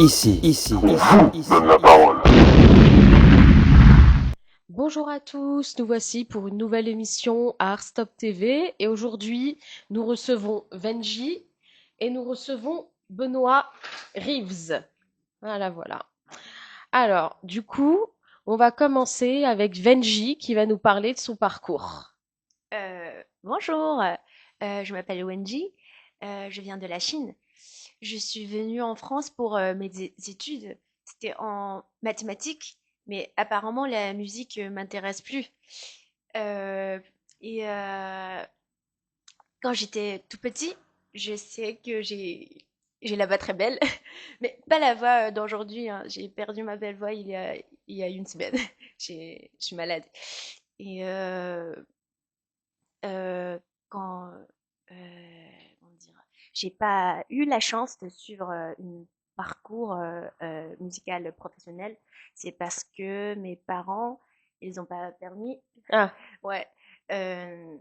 Donne la parole. Bonjour à tous, nous voici pour une nouvelle émission à Artstop TV et aujourd'hui nous recevons Venji et nous recevons Benoît Reeves. Voilà. Alors, du coup, on va commencer avec Venji qui va nous parler de son parcours. Bonjour, je m'appelle Wenji, je viens de la Chine. Je suis venue en France pour mes études. C'était en mathématiques, mais apparemment la musique m'intéresse plus. Euh, et quand j'étais tout petit, je sais que j'ai la voix très belle, mais pas la voix d'aujourd'hui, hein. J'ai perdu ma belle voix il y a une semaine. Je suis malade. Et euh, quand comment dire, j'ai pas eu la chance de suivre un parcours musical professionnel, c'est parce que mes parents, ils ont pas permis. Ah, Ouais. Euh,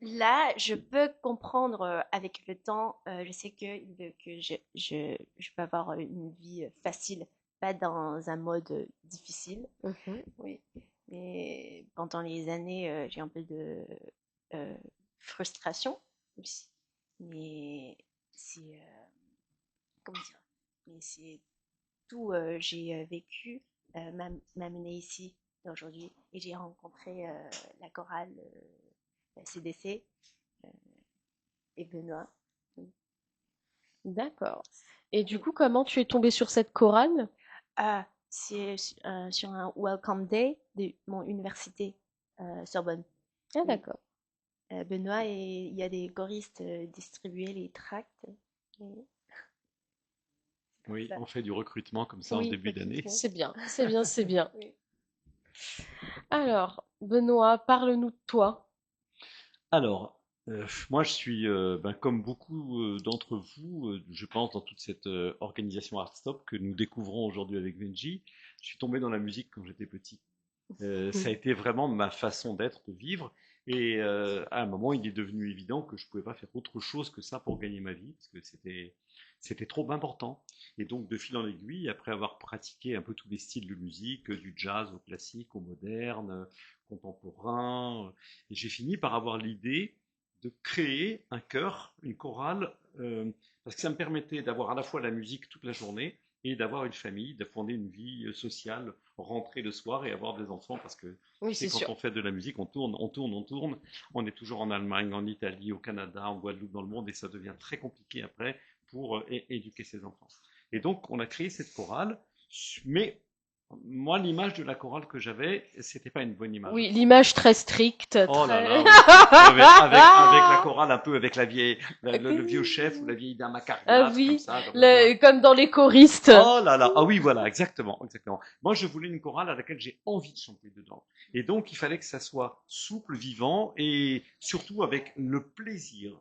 Là, je peux comprendre avec le temps. Je sais qu'il veut que je peux avoir une vie facile, pas dans un mode difficile. mhm. Oui. Mais pendant les années, j'ai un peu de euh, frustration aussi. Mais c'est comment dire? Mais c'est tout. J'ai vécu m'a mené ici aujourd'hui et j'ai rencontré la chorale la CDC euh, et Benoît. D'accord. Et du coup, comment tu es tombé sur cette chorale? Ah, c'est sur un Welcome Day de mon université Sorbonne. Ah, Oui. d'accord. Benoît et il y a des choristes distribuaient les tracts. Et Oui, ça. on fait du recrutement comme ça en Oui, début d'année. effectivement. C'est bien. Oui. Alors, Benoît, parle-nous de toi. Alors, moi je suis, comme beaucoup d'entre vous, je pense dans toute cette organisation Artstop que nous découvrons aujourd'hui avec Benji, je suis tombé dans la musique quand j'étais petit. Ça a été vraiment ma façon d'être, de vivre. Et à un moment, il est devenu évident que je ne pouvais pas faire autre chose que ça pour gagner ma vie, parce que c'était trop important. Et donc, de fil en aiguille, après avoir pratiqué un peu tous les styles de musique, du jazz au classique, au moderne, contemporain, et j'ai fini par avoir l'idée de créer un chœur, une chorale, parce que ça me permettait d'avoir à la fois la musique toute la journée et d'avoir une famille, de fonder une vie sociale, rentrer le soir et avoir des enfants, parce que Oui, tu sais, c'est quand sûr. on fait de la musique, on tourne, on tourne, on tourne, on est toujours en Allemagne, en Italie, au Canada, en Guadeloupe, dans le monde, et ça devient très compliqué après pour éduquer ses enfants. Et donc, on a créé cette chorale, mais moi, l'image de la chorale que j'avais, c'était pas une bonne image. Oui, l'image très stricte, Oh là très... là, oui. Avec la chorale un peu avec la vieille, le vieux chef ou la vieille dame à Ah carnate, comme oui, ça, blablabla. comme dans les choristes. Oh là là, ah oui, voilà, exactement, exactement. Moi, je voulais une chorale à laquelle j'ai envie de chanter dedans. Et donc, il fallait que ça soit souple, vivant et surtout avec le plaisir.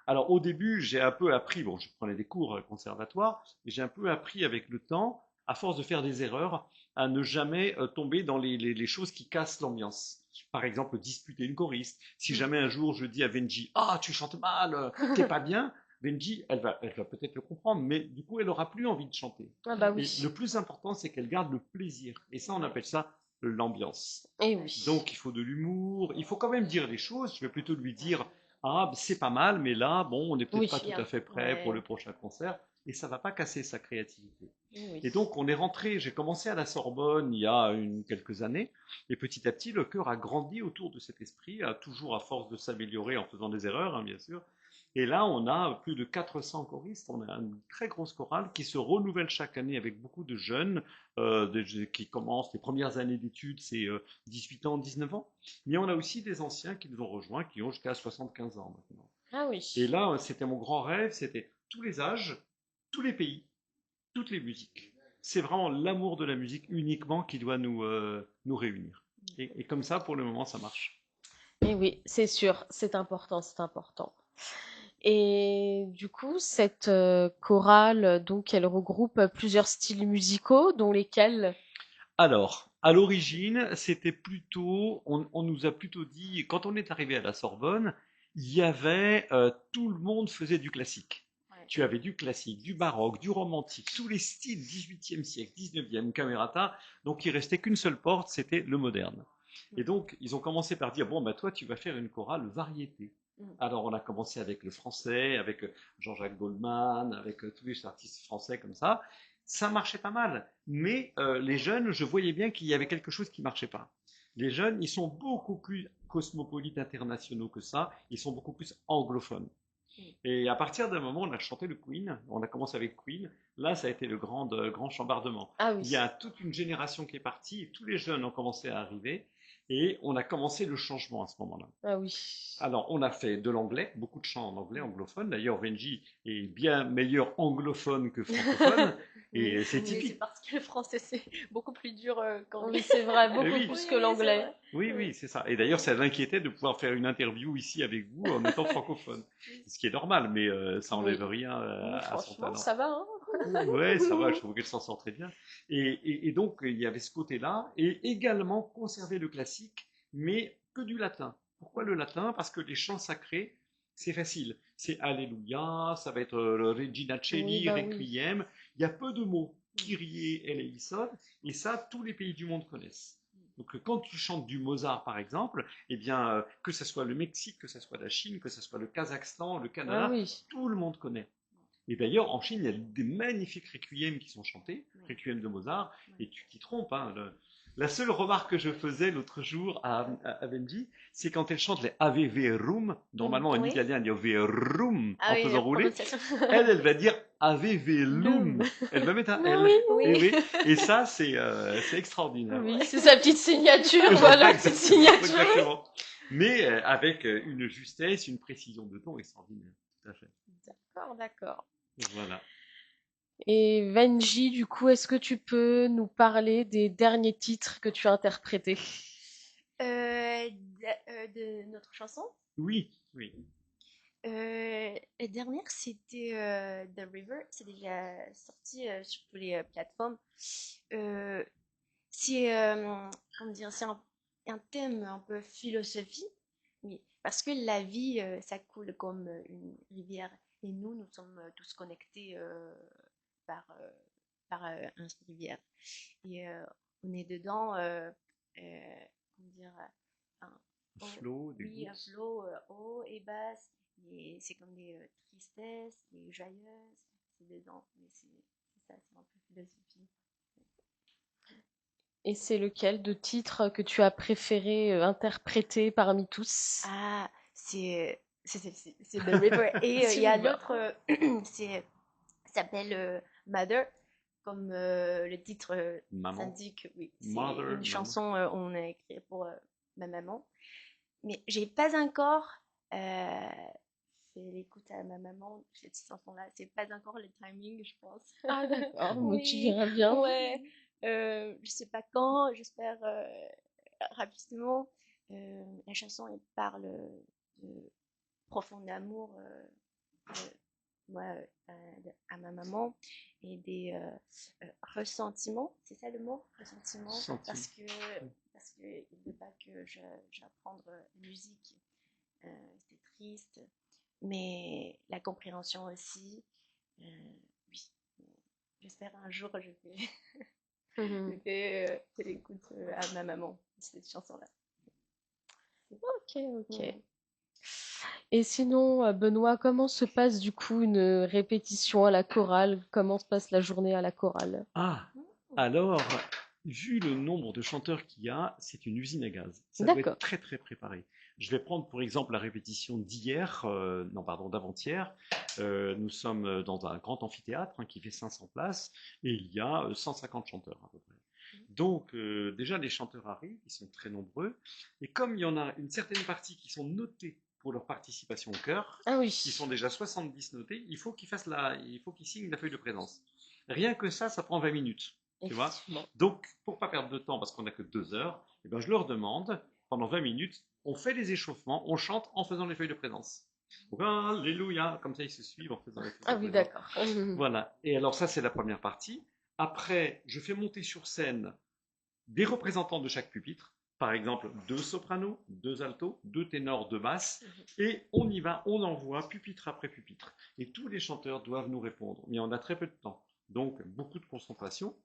Alors, au début, j'ai un peu appris, bon, je prenais des cours conservatoires, et j'ai un peu appris avec le temps, à force de faire des erreurs, à ne jamais tomber dans les choses qui cassent l'ambiance. Par exemple, disputer une choriste. Si jamais un jour je dis à Venji, ah, tu chantes mal, t'es pas bien, Benji, elle va peut-être le comprendre, mais du coup, elle aura plus envie de chanter. Ah bah Et oui. le plus important, c'est qu'elle garde le plaisir. Et ça, on appelle ça l'ambiance. Eh oui. Donc, il faut de l'humour. Il faut quand même dire les choses. Je vais plutôt lui dire, ah, c'est pas mal, mais là, bon, on n'est peut-être pas Oui. tout à fait prêt pour Ouais. le prochain concert. Et ça va pas casser sa créativité. Oui. Et donc, on est rentré. J'ai commencé à la Sorbonne il y a quelques années. Et petit à petit, le chœur a grandi autour de cet esprit, toujours à force de s'améliorer en faisant des erreurs, hein, bien sûr. Et là, on a plus de 400 choristes. On a une très grosse chorale qui se renouvelle chaque année avec beaucoup de jeunes qui commencent les premières années d'études, c'est 18 ans, 19 ans. Mais on a aussi des anciens qui nous ont rejoints, qui ont jusqu'à 75 ans maintenant. Ah Et oui. là, c'était mon grand rêve, c'était tous les âges, tous les pays, toutes les musiques. C'est vraiment l'amour de la musique uniquement qui doit nous réunir. Et comme ça, pour le moment, ça marche. Eh oui, c'est sûr, c'est important, c'est important. Et du coup, cette chorale, donc, elle regroupe plusieurs styles musicaux, dont lesquels... Alors, à l'origine, c'était plutôt, on nous a plutôt dit, quand on est arrivé à la Sorbonne, il y avait, tout le monde faisait du classique. Ouais. Tu avais du classique, du baroque, du romantique, tous les styles 18e siècle, 19e, camerata. Donc, il restait qu'une seule porte, c'était le moderne. Et donc, ils ont commencé par dire, bon, bah, toi, tu vas faire une chorale variété. Alors, on a commencé avec le français, avec Jean-Jacques Goldman, avec tous les artistes français comme ça. Ça marchait pas mal. Mais les jeunes, je voyais bien qu'il y avait quelque chose qui marchait pas. Les jeunes, ils sont beaucoup plus cosmopolites internationaux que ça. Ils sont beaucoup plus anglophones. Et à partir d'un moment, on a chanté le Queen. On a commencé avec Queen. Là, ça a été le grand chambardement. Ah Il y oui. a toute une génération qui est partie et tous les jeunes ont commencé à arriver. Et on a commencé le changement à ce moment-là. Ah oui. Alors, on a fait de l'anglais, beaucoup de chants en anglais, anglophone. D'ailleurs, Benji est bien meilleur anglophone que francophone. Et c'est Oui, c'est typique. parce que le français, c'est beaucoup plus dur qu'anglais. Oui, c'est vrai, beaucoup oui. plus Oui, que oui, c'est l'anglais. vrai. Oui, c'est ça. Et d'ailleurs, ça l'inquiétait de pouvoir faire une interview ici avec vous en étant francophone. Ce qui est normal, mais ça n'enlève rien Oui, à son franchement, talent. ça va, hein? Ouais, ça va, je trouve qu'elle s'en sort très bien. Et donc, il y avait ce côté-là, et également conserver le classique, mais que du latin. Pourquoi le latin? Parce que les chants sacrés, c'est facile. C'est Alléluia, ça va être le Regina Oui, Coeli, bah oui. Requiem. Il y a peu de mots. Kyrie, eleison, et ça, tous les pays du monde connaissent. Donc, quand tu chantes du Mozart, par exemple, eh bien, que ce soit le Mexique, que ce soit la Chine, que ce soit le Kazakhstan, le Ah Canada, oui. tout le monde connaît. Et d'ailleurs, en Chine, il y a des magnifiques requiems qui sont chantés, requiem de Mozart, et tu t'y trompes. Hein, la seule remarque que je faisais l'autre jour à Benji, c'est quand elle chante les Ave Verum, normalement en Oui. italien il y a Verum Ah en oui, faisant la rouler, prononciation. elle va dire Ave Velum, elle va mettre un Ah L. oui, Et, oui. oui, et ça, c'est extraordinaire. Oui, c'est sa petite signature, Voilà, voilà, petite exactement, signature. exactement. Mais avec une justesse, une précision de ton extraordinaire. Tout à fait. D'accord, d'accord. Voilà. Et Venji, du coup, est-ce que tu peux nous parler des derniers titres que tu as interprétés? De notre chanson. Oui, oui. La dernière, c'était The River. C'est déjà sorti sur toutes les plateformes. Euh, c'est comment dire, c'est un thème un peu philosophie, oui, parce que la vie, ça coule comme une rivière, et nous sommes tous connectés par une rivière, et on est dedans, comment dire, un, Flot, des oui, un gouttes. flot haut et basse, et c'est comme des tristesses, des joyeuses, c'est dedans, mais c'est ça, c'est un peu philosophie. Et c'est lequel de titres que tu as préféré interpréter parmi tous? Ah, c'est The River. Et il y a l'autre, c'est s'appelle Mother, comme le titre Maman. s'indique. Oui, c'est Mother, une maman. chanson on a écrite pour ma maman. Mais j'ai pas encore fait l'écoute à ma maman cette chanson-là. C'est pas encore le timing, je pense. Ah d'accord, mais tu Oui, verras bien. ouais. Je sais pas quand. J'espère rapidement. La chanson, elle parle de profond amour de moi à ma maman et des ressentiments, c'est ça le mot, ressentiments, Sentiment. parce que il veut pas que j'apprenne la musique, c'est triste, mais la compréhension aussi, oui, j'espère un jour je fais l'écoute à ma maman cette chanson-là. Ok, ok. Et sinon, Benoît, comment se passe du coup une répétition à la chorale? Comment se passe la journée à la chorale? Ah, alors, vu le nombre de chanteurs qu'il y a, c'est une usine à gaz. Ça doit D'accord. être très très préparé. Je vais prendre pour exemple la répétition d'hier, non pardon, d'avant-hier. Nous sommes dans un grand amphithéâtre qui fait 500 places et il y a 150 chanteurs à peu près. Donc déjà les chanteurs arrivent, ils sont très nombreux et comme il y en a une certaine partie qui sont notés pour leur participation au chœur, Ah oui. ils sont déjà 70 notés, il faut qu'ils signent la feuille de présence. Rien que ça prend 20 minutes. Tu vois. Donc, pour pas perdre de temps, parce qu'on n'a que 2 heures, eh ben, je leur demande, pendant 20 minutes, on fait les échauffements, on chante en faisant les feuilles de présence. Donc, Alléluia, comme ça ils se suivent en faisant les feuilles Ah de oui, présence. d'accord. Voilà. Et alors ça, c'est la première partie. Après, je fais monter sur scène des représentants de chaque pupitre, par exemple 2 sopranos, 2 altos, 2 ténors, 2 basses, et on y va, on envoie pupitre après pupitre. Et tous les chanteurs doivent nous répondre, mais on a très peu de temps, donc beaucoup de concentration.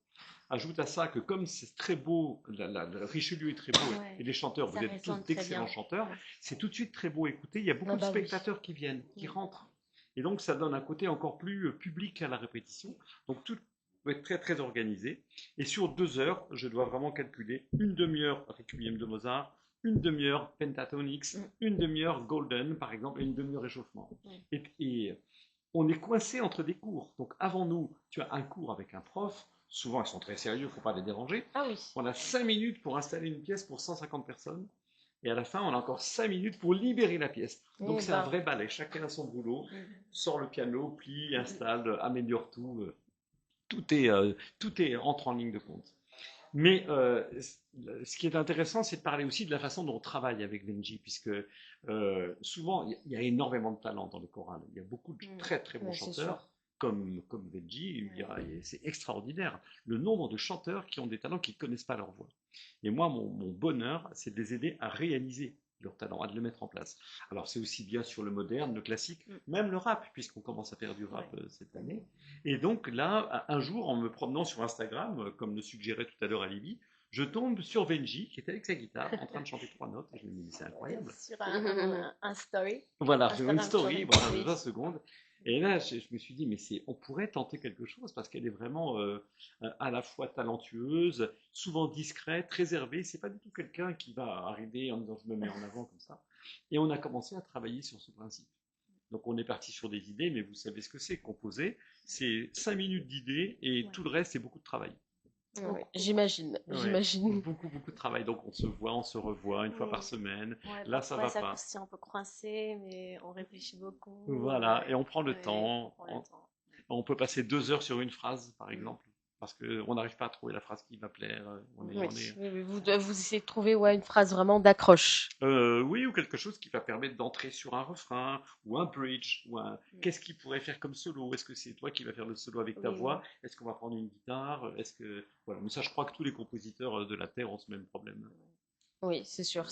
Ajoute à ça que comme c'est très beau, Richelieu est très beau, et les chanteurs, vous êtes tous d'excellents chanteurs, c'est tout de suite très beau à écouter, il y a beaucoup de spectateurs qui viennent, qui rentrent. Et donc ça donne un côté encore plus public à la répétition. Donc tout peut être très très organisé. Et sur 2 heures, je dois vraiment calculer une demi-heure Requiem de Mozart, une demi-heure Pentatonix, une demi-heure Golden par exemple, et une demi-heure échauffement. Et on est coincé entre des cours. Donc avant nous, tu as un cours avec un prof. Souvent, ils sont très sérieux, il ne faut pas les déranger. Ah oui. On a 5 minutes pour installer une pièce pour 150 personnes. Et à la fin, on a encore 5 minutes pour libérer la pièce. Donc c'est un vrai ballet. Chacun a son boulot. Sort le piano, plie, installe, améliore tout. Tout est entre en ligne de compte. Mais ce qui est intéressant, c'est de parler aussi de la façon dont on travaille avec Venji, puisque souvent, il y a énormément de talent dans les chorales. Il y a beaucoup de très très bons chanteurs, comme Venji, c'est extraordinaire. Le nombre de chanteurs qui ont des talents qui ne connaissent pas leur voix. Et moi, mon bonheur, c'est de les aider à réaliser leur talent, à de le mettre en place. Alors c'est aussi bien sur le moderne, le classique, même le rap, puisqu'on commence à faire du rap cette année. Et donc là, un jour, en me promenant sur Instagram, comme le suggérait tout à l'heure Alibi, je tombe sur Venji, qui était avec sa guitare, en train de chanter 3 notes, et je me dis, c'est incroyable. Sur un story. Voilà, sur une story, voilà, de 20 secondes. Et là, je me suis dit, mais on pourrait tenter quelque chose, parce qu'elle est vraiment à la fois talentueuse, souvent discrète, réservée. C'est pas du tout quelqu'un qui va arriver en disant, je me mets en avant comme ça. Et on a commencé à travailler sur ce principe. Donc on est parti sur des idées, mais vous savez ce que c'est, composer. C'est 5 minutes d'idées, et tout le reste, c'est beaucoup de travail. Ouais, j'imagine. Beaucoup, beaucoup de travail. Donc on se voit, on se revoit une fois par semaine. Là, ça va pas. C'est un peu coincé, mais on réfléchit beaucoup. Voilà, et on prend le temps. On peut passer 2 heures sur une phrase, par exemple, parce qu'on n'arrive pas à trouver la phrase qui va plaire. Vous essayez de trouver une phrase vraiment d'accroche. Oui, ou quelque chose qui va permettre d'entrer sur un refrain, ou un bridge, qu'est-ce qu'il pourrait faire comme solo? Est-ce que c'est toi qui vas faire le solo avec ta voix? Est-ce qu'on va prendre une guitare? Voilà. Mais ça, je crois que tous les compositeurs de la Terre ont ce même problème. Oui, c'est sûr.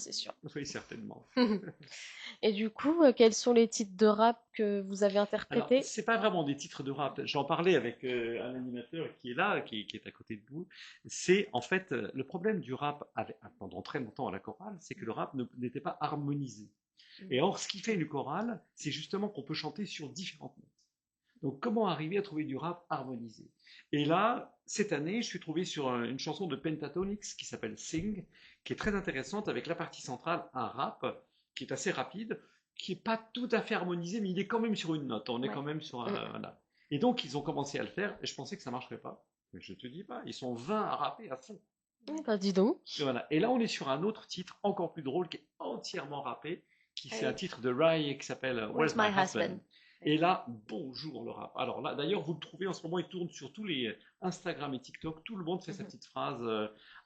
Oui, certainement. Et du coup, quels sont les titres de rap que vous avez interprétés? Alors, c'est pas vraiment des titres de rap. J'en parlais avec un animateur qui est là, qui est à côté de vous. C'est en fait le problème du rap pendant très longtemps à la chorale, c'est que le rap n'était pas harmonisé. Et or, ce qui fait une chorale, c'est justement qu'on peut chanter sur différentes notes. Donc, comment arriver à trouver du rap harmonisé? Et là, cette année, je suis tombé sur une chanson de Pentatonix qui s'appelle Sing, qui est très intéressante avec la partie centrale, un rap qui est assez rapide, qui n'est pas tout à fait harmonisé, mais il est quand même sur une note. On est quand même sur un. Voilà. Et donc, ils ont commencé à le faire, et je pensais que ça ne marcherait pas. Mais je te dis pas, ils sont 20 à rapper à fond. Bah, dis donc. Et voilà. Et là, on est sur un autre titre encore plus drôle qui est entièrement rappé, c'est un titre de Rai qui s'appelle Where's My Husband? Et là, bonjour le rap. Alors là, d'ailleurs, vous le trouvez en ce moment, il tourne sur tous les Instagram et TikTok. Tout le monde fait sa petite phrase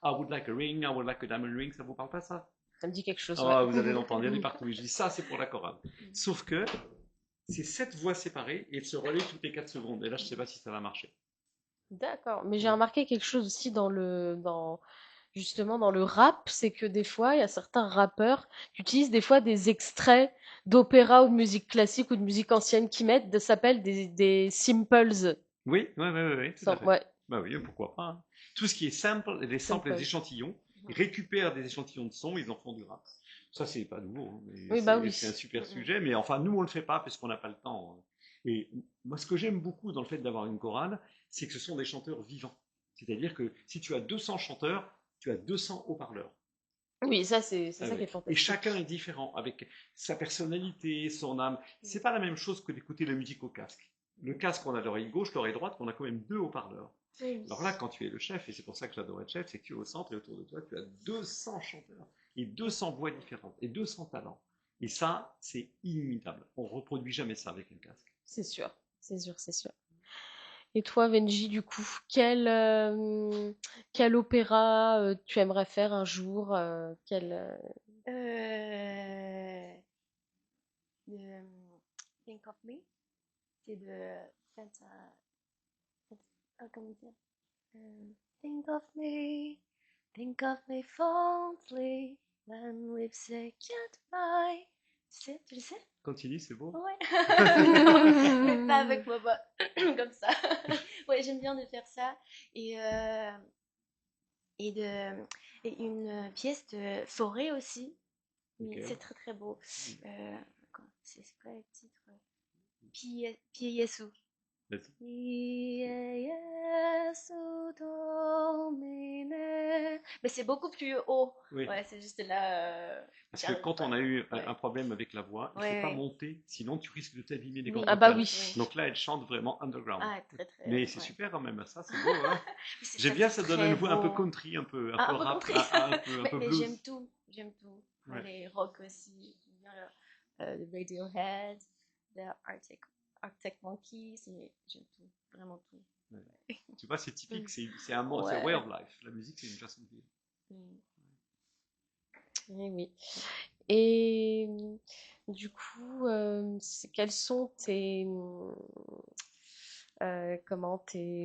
I would like a ring, I would like a diamond ring. Ça vous parle pas ça? Ça me dit quelque chose. Ah, vous allez l'entendre, il y en a partout. Je dis ça, c'est pour la chorale. Sauf que c'est 7 voix séparées et elles se relaient toutes les 4 secondes. Et là, je sais pas si ça va marcher. D'accord. Mais j'ai remarqué quelque chose aussi justement dans le rap, c'est que des fois, il y a certains rappeurs qui utilisent des fois des extraits d'opéra ou de musique classique ou de musique ancienne qui mettent, ça s'appelle des simples. Oui, tout à fait. Ouais. Bah oui, pourquoi pas. Hein. Tout ce qui est sample, les samples et les échantillons, ils récupèrent des échantillons de son, ils en font du rap. Ça, c'est pas nouveau. Hein, mais c'est un super sujet, mais enfin, nous, on le fait pas parce qu'on n'a pas le temps. Hein. Et moi, ce que j'aime beaucoup dans le fait d'avoir une chorale, c'est que ce sont des chanteurs vivants. C'est-à-dire que si tu as 200 chanteurs, tu as 200 haut-parleurs. Oui, ça c'est ça qui est fantastique. Et chacun est différent, avec sa personnalité, son âme. C'est pas la même chose que d'écouter la musique au casque. Le casque, on a l'oreille gauche, l'oreille droite, on a quand même 2 haut-parleurs. Oui. Alors là, quand tu es le chef, et c'est pour ça que j'adore être chef, c'est que tu es au centre et autour de toi, tu as 200 chanteurs et 200 voix différentes et 200 talents. Et ça, c'est inimitable. On ne reproduit jamais ça avec un casque. C'est sûr. Et toi, Venji, du coup, quel opéra tu aimerais faire un jour Think of Me, c'est de comment dire? Think of me Think of me fondly when we've said goodbye. Tu le sais? Continue, c'est beau. Ouais. Mais pas avec ma voix comme ça. Ouais, j'aime bien de faire ça. Et, euh, et, de, et une pièce de forêt aussi. Oui, Ok. c'est très très beau. C'est quoi le titre? Pieyesu. Vas-y. Pieyesu domine. Mais c'est beaucoup plus haut. Oui. Ouais, c'est juste là. Parce que quand on a eu un Ouais. problème avec la voix, il ne faut Ouais, pas ouais. monter, sinon tu risques de t'abîmer des Oui, cordes Ah bah vocales. oui. Donc là, elle chante vraiment underground. Ah, très très. Mais c'est Ouais. super quand même, ça c'est beau, hein. Mais J'aime bien, c'est ça donne une très voix un peu beau. country, un peu Ah, un peu rap, country. un peu Mais blues. j'aime tout. Ouais, Ouais. les rock aussi. J'aime bien le Radiohead, le Arctic Monkeys. J'aime tout. Vraiment tout. Ouais. Tu vois, c'est typique, c'est c'est un way Ouais. of life. La musique, c'est une façon de vivre. Mm. Eh oui. Et du coup, quelles sont tes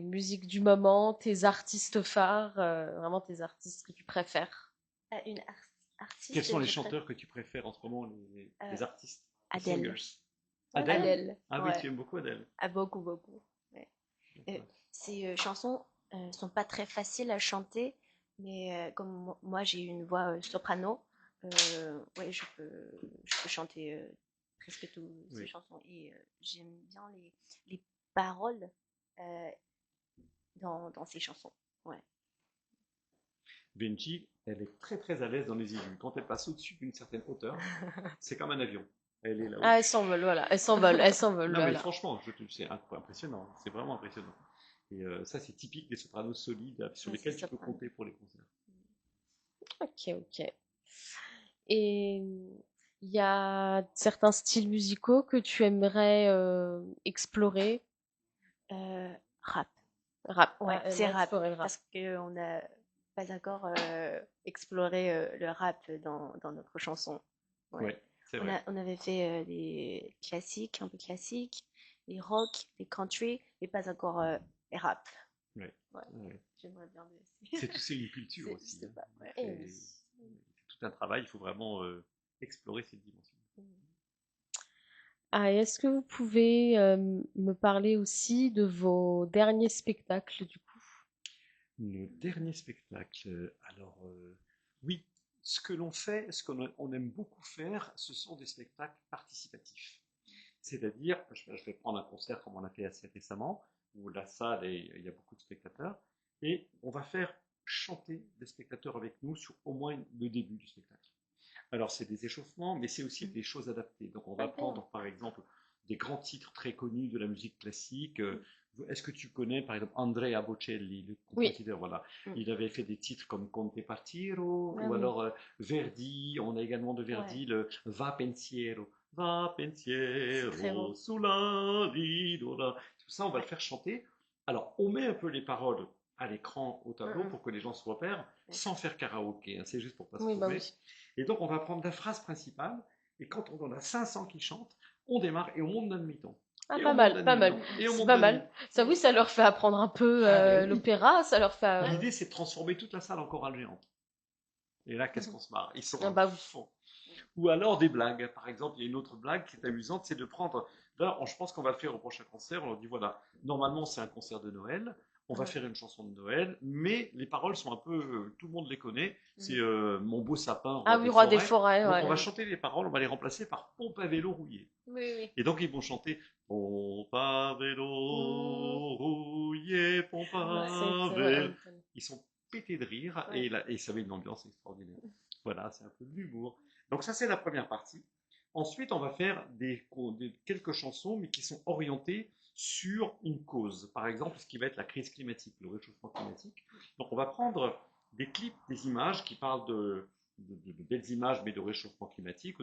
musiques du moment, tes artistes phares, vraiment tes artistes que tu préfères? Une Quels artiste sont que les je préfère. chanteurs que tu préfères en ce moment, les artistes, les Adele. singers? Ouais, Adele? Adele. Ah oui, Ouais. tu aimes beaucoup Adele. Ah, beaucoup, beaucoup. Ouais. Euh, Ces chansons sont pas très faciles à chanter, mais comme moi j'ai une voix soprano, ouais, je peux chanter presque toutes ces Oui. chansons. Et j'aime bien les paroles euh, dans ces chansons. Ouais. Benji, elle est très très à l'aise dans les aigus. Quand elle passe au-dessus d'une certaine hauteur, c'est comme un avion. Elle est là-haut. Ah, elles s'envolent, voilà. Elles s'envolent, Non mais voilà. franchement, c'est impressionnant. C'est vraiment impressionnant. Et ça, c'est typique des sopranos solides sur Ouais, c'est lesquels tu peux soprano. compter pour les concerts. Ok, ok. Et il y a certains styles musicaux que tu aimerais explorer? Rap. Rap. Ouais, Ah, c'est aimerais rap. explorer le rap. Parce qu'on n'a pas encore exploré le rap dans notre chanson. Oui, Ouais. c'est vrai. On avait fait des classiques, un peu classiques, des rock, des country, mais pas encore les rap. Ouais. Ouais, Ouais. j'aimerais bien aussi. C'est une culture Je aussi, sais hein. pas. Ouais. Eh oui. C'est tout un travail. Il faut vraiment explorer cette dimension. Ah, et est-ce que vous pouvez me parler aussi de vos derniers spectacles du coup? Nos derniers spectacles. Alors, oui, ce que l'on fait, ce qu'on aime beaucoup faire, ce sont des spectacles participatifs. C'est-à-dire, je vais prendre un concert comme on a fait assez récemment, où la salle, il y a beaucoup de spectateurs, et on va faire chanter des spectateurs avec nous sur au moins le début du spectacle. Alors, c'est des échauffements, mais c'est aussi des choses adaptées. Donc, on Ah va bien. prendre, par exemple, des grands titres très connus de la musique classique. Est-ce que tu connais, par exemple, Andrea Bocelli, le Oui. compositeur, voilà. Mm. Il avait fait des titres comme Conte Partiro, Ah ou oui. alors Verdi. On a également de Verdi Ouais. le Va Pensiero. Va C'est très pensiero beau. sulla vidora. Tout ça, on va le Ouais. faire chanter. Alors, on met un peu les paroles à l'écran, au tableau, Mm, mm. pour que les gens se repèrent, Ouais. sans faire karaoké, hein. C'est juste pour pas se Oui, bah tromper. oui. Et donc, on va prendre la phrase principale, et quand on en a 500 qui chantent, on démarre et on monte d'un demi-ton. Ah, Et pas on monte mal, d'un pas mal. demi-ton. Et on C'est monte pas d'un mal. demi-ton. Ça, oui, ça leur fait apprendre un peu Ah ben oui. l'opéra, ça leur fait. Ouais. L'idée, c'est de transformer toute la salle en chorale géante. Et là, qu'est-ce qu'on se marre? Ils sont Ah à bah oui. fond. Ou alors des blagues. Par exemple, il y a une autre blague qui est amusante, c'est de prendre. Là, je pense qu'on va le faire au prochain concert. On leur dit voilà, normalement c'est un concert de Noël. On va Mhm. faire une chanson de Noël, mais les paroles sont un peu. Tout le monde les connaît. C'est Mon beau sapin, Ah roi oui, des Roi des forêts. forêts, Donc ouais. on va chanter les paroles, on va les remplacer par Pompe à vélo rouillé. Oui, oui. Et donc ils vont chanter Pompe à vélo rouillé, pompe Ouais, à c'est vélo. ouais. Ils sont pétés de rire Ouais. et ça met une ambiance extraordinaire. Voilà, c'est un peu de l'humour. Donc ça c'est la première partie. Ensuite, on va faire quelques chansons, mais qui sont orientées sur une cause. Par exemple, ce qui va être la crise climatique, le réchauffement climatique. Donc on va prendre des clips, des images qui parlent de belles images, mais de réchauffement climatique.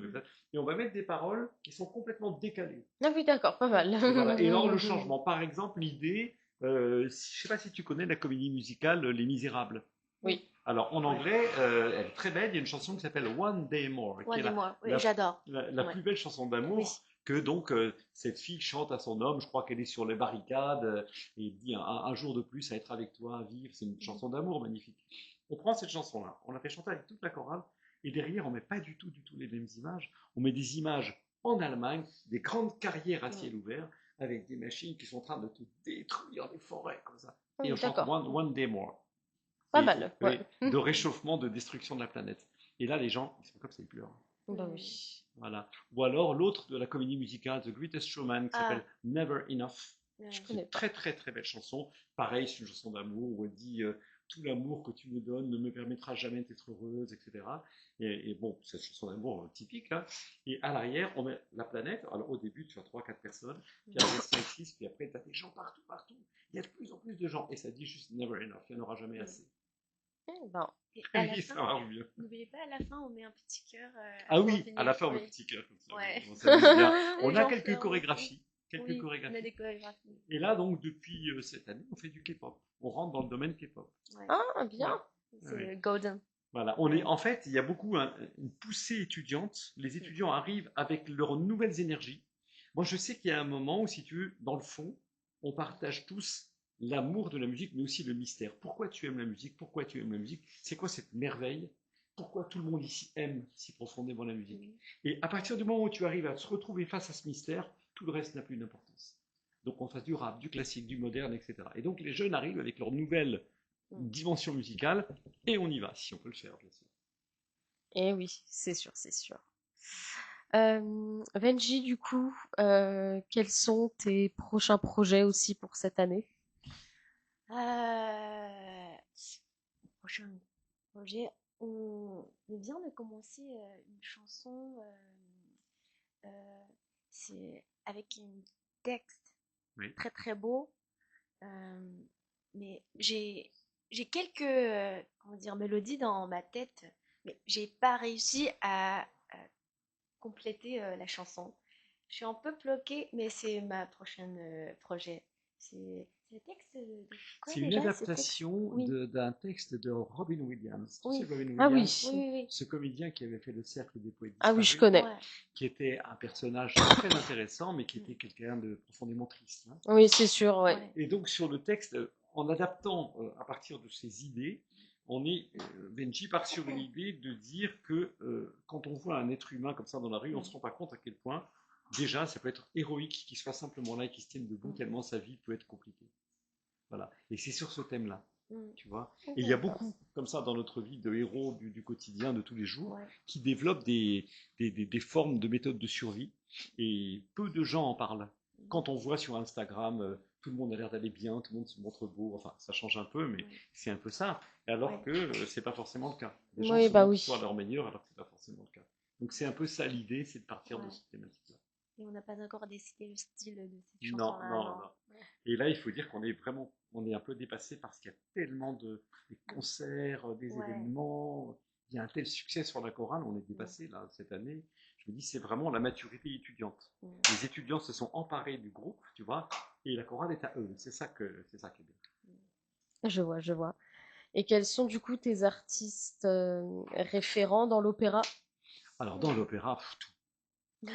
Et on va mettre des paroles qui sont complètement décalées. Ah oui, d'accord, pas mal. Et voilà. Et alors le changement, par exemple, l'idée, je ne sais pas si tu connais la comédie musicale Les Misérables. Oui. Alors en anglais, elle est très belle. Il y a une chanson qui s'appelle One Day More, qui One est des mois. Oui, la, j'adore. la Ouais. plus belle chanson Oui. d'amour que donc cette fille chante à son homme. Je crois qu'elle est sur les barricades et il dit un jour de plus à être avec toi, à vivre. C'est une chanson d'amour magnifique. on prend cette chanson-là, on la fait chanter avec toute la chorale, et derrière, on met pas du tout les mêmes images. On met des images en Allemagne, des grandes carrières à ciel ouvert, avec des machines qui sont en train de te détruire les forêts, comme ça. Et on chante D'accord. One Day More. Pas Et- mal, ouais. de réchauffement, de destruction de la planète. Et là, les gens, ils sont comme ça, ils pleurent. Bah oui. Voilà. Ou alors l'autre de la comédie musicale, The Greatest Showman, qui s'appelle Never Enough. Je C'est connais une pas. très très très belle chanson. Pareil, c'est une chanson d'amour où elle dit tout l'amour que tu me donnes ne me permettra jamais d'être heureuse, etc. Et bon, c'est une chanson d'amour typique. Hein. Et à l'arrière, on met la planète. Alors au début, tu as 3-4 personnes, puis après 5-6, puis après tu as des gens partout, partout. Il y a de plus en plus de gens. Et ça dit juste Never Enough, il n'y en aura jamais assez. Ben, Et à la Oui, ça fin, marche bien. n'oubliez pas, à la fin, on met un petit cœur. Ah pour oui, finir. à la fin, on met Oui. un petit cœur comme ça. Ouais. On s'amuse bien. Les On a gens quelques pleurent chorégraphies. Quelques Oui, on a chorégraphies. des chorégraphies. Et là, donc, depuis cette année, on fait du K-pop. On rentre dans le domaine K-pop. Ouais. ah, bien. C'est Ouais. golden. Voilà. En fait, il y a beaucoup une poussée étudiante. Les étudiants arrivent avec leurs nouvelles énergies. Moi, je sais qu'il y a un moment où, si tu veux, dans le fond, on partage tous l'amour de la musique, mais aussi le mystère. Pourquoi tu aimes la musique? Pourquoi tu aimes la musique? C'est quoi cette merveille? Pourquoi tout le monde ici aime si profondément la musique? Et à partir du moment où tu arrives à se retrouver face à ce mystère, tout le reste n'a plus d'importance. Donc on fasse du rap, du classique, du moderne, etc. Et donc les jeunes arrivent avec leur nouvelle dimension musicale et on y va, si on peut le faire, bien sûr. Eh oui, c'est sûr, c'est sûr. Venji, du coup, quels sont tes prochains projets aussi pour cette année? Prochain projet, on vient de commencer une chanson. C'est avec un texte Oui. très très beau. Mais j'ai quelques comment dire, mélodies dans ma tête, mais j'ai pas réussi à compléter la chanson. Je suis un peu bloquée, mais c'est ma prochaine projet. C'est le texte de quoi C'est une déjà ce texte? adaptation Oui, d'un texte de Robin Williams. Tu sais, oui, Robin Ah Williams, oui. oui. ce comédien qui avait fait le Cercle des Poètes Ah oui, je Disparus, connais. Ouais. qui était un personnage très intéressant, mais qui était quelqu'un de profondément triste. Hein. Oui, c'est sûr, ouais. Ouais. Et donc sur le texte, en adaptant à partir de ces idées, Benji part sur une idée de dire que quand on voit un être humain comme ça dans la rue, on ne se rend pas compte à quel point, déjà, ça peut être héroïque qu'il soit simplement là et qu'il se tienne debout, tellement sa vie peut être compliquée. Voilà. Et c'est sur ce thème-là, tu vois. Et il y a beaucoup, comme ça, dans notre vie, de héros du quotidien, de tous les jours, Ouais. qui développent des formes de méthodes de survie. Et peu de gens en parlent. Quand on voit sur Instagram, tout le monde a l'air d'aller bien, tout le monde se montre beau, enfin, ça change un peu, mais c'est un peu ça. Alors que c'est pas forcément le cas. Les gens Oui, se bah montrent oui. soit à leur meilleur, alors que c'est pas forcément le cas. Donc c'est un peu ça l'idée, c'est de partir de cette thématique-là. Et on n'a pas encore décidé le style de cette Non, chanson-là. non. Et là, il faut dire qu'on est vraiment, on est un peu dépassé parce qu'il y a tellement des concerts, des événements, il y a un tel succès sur la chorale, on est dépassé là cette année. Je me dis, c'est vraiment la maturité étudiante. Les étudiants se sont emparés du groupe, tu vois, et la chorale est à eux. C'est ça qui est bien. Je vois, je vois. Et quels sont du coup tes artistes référents dans l'opéra? Alors dans l'opéra, tout.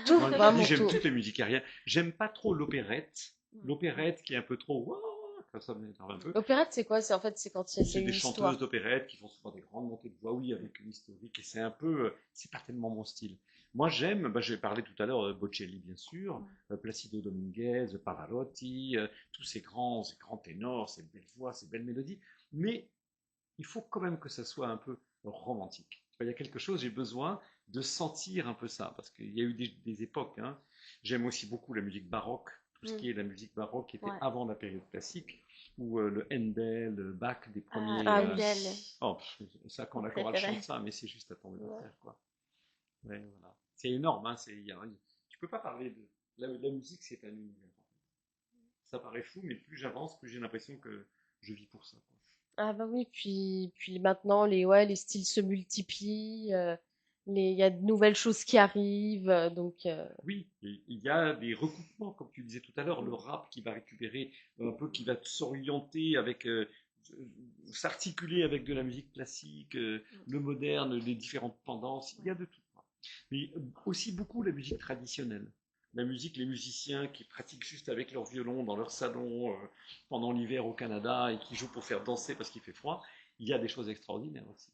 Tout, Moi, je vraiment dis, j'aime tout. toutes les musiques aériennes. J'aime pas trop l'opérette. L'opérette qui est un peu trop, ouah, ça m'énerve un peu. L'opérette, c'est quoi? C'est en fait, c'est quand il y a C'est une des histoire. chanteuses d'opérette qui font souvent des grandes montées de voix, oui, avec une historique, et c'est un peu, c'est pas tellement mon style. Moi, j'aime, j'ai parlé tout à l'heure de Bocelli, bien sûr, Placido Dominguez, Pavarotti, tous ces grands ténors, ces belles voix, ces belles mélodies, mais il faut quand même que ça soit un peu romantique. Il y a quelque chose, j'ai besoin de sentir un peu ça, parce qu'il y a eu des époques. Hein. J'aime aussi beaucoup la musique baroque, tout ce qui est la musique baroque qui était avant la période classique, ou le Handel, le Bach, des premiers. Handel. Oh, ça, quand la chorale chante ça, mais c'est juste à tomber par terre, quoi. Ouais, voilà. C'est énorme, hein, tu peux pas parler de. La musique, c'est un univers. Ça paraît fou, mais plus j'avance, plus j'ai l'impression que je vis pour ça. Quoi. Ah bah oui, puis maintenant les styles se multiplient, il y a de nouvelles choses qui arrivent, Oui, il y a des recoupements, comme tu disais tout à l'heure, le rap qui va récupérer un peu, qui va s'orienter avec, s'articuler avec de la musique classique, le moderne, les différentes tendances, il y a de tout. Mais aussi beaucoup la musique traditionnelle. La musique, les musiciens qui pratiquent juste avec leur violon dans leur salon pendant l'hiver au Canada et qui jouent pour faire danser parce qu'il fait froid. il y a des choses extraordinaires aussi.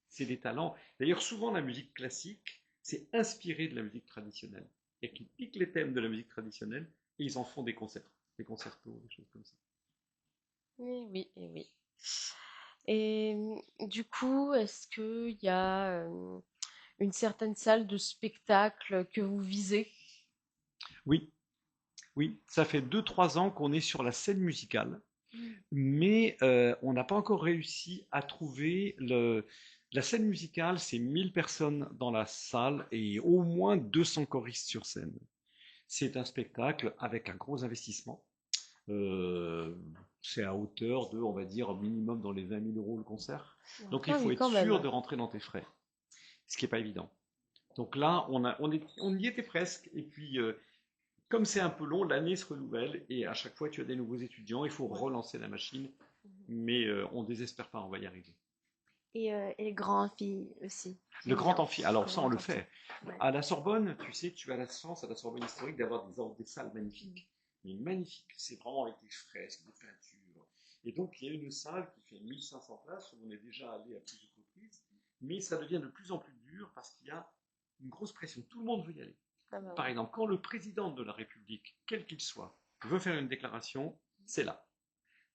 C'est des talents. D'ailleurs, souvent, la musique classique, c'est inspiré de la musique traditionnelle. Et qu'ils piquent les thèmes de la musique traditionnelle et ils en font des concerts, des concertos, des choses comme ça. Eh oui, eh oui. Et du coup, est-ce qu'il y a une certaine salle de spectacle que vous visez? Oui, oui, ça fait 2, 3 ans qu'on est sur la scène musicale, mais on n'a pas encore réussi à trouver le... La scène musicale, c'est 1 000 personnes dans la salle et au moins 200 choristes sur scène. C'est un spectacle avec un gros investissement. Euh, c'est à hauteur de, on va dire, minimum dans les 20 000 € le concert. Donc il Ah faut oui, être quand sûr même. de rentrer dans tes frais, ce qui n'est pas évident. Donc là, on y était presque. Et puis, comme c'est un peu long, l'année se renouvelle et à chaque fois tu as des nouveaux étudiants, il faut relancer la machine, mais on ne désespère pas, on va y arriver. Et les grands amphis aussi. Le J'aime grand bien. amphi, alors Le ça on grand le amphi. fait. Ouais. À la Sorbonne, tu sais, tu as la chance à la Sorbonne historique d'avoir des salles magnifiques. Mais magnifiques, c'est vraiment avec des fresques, des peintures. Et donc il y a une salle qui fait 1 500 places, où on est déjà allé à plusieurs reprises, mais ça devient de plus en plus dur parce qu'il y a une grosse pression. Tout le monde veut y aller. Ah bah Par ouais. exemple, quand le président de la République, quel qu'il soit, veut faire une déclaration, c'est là.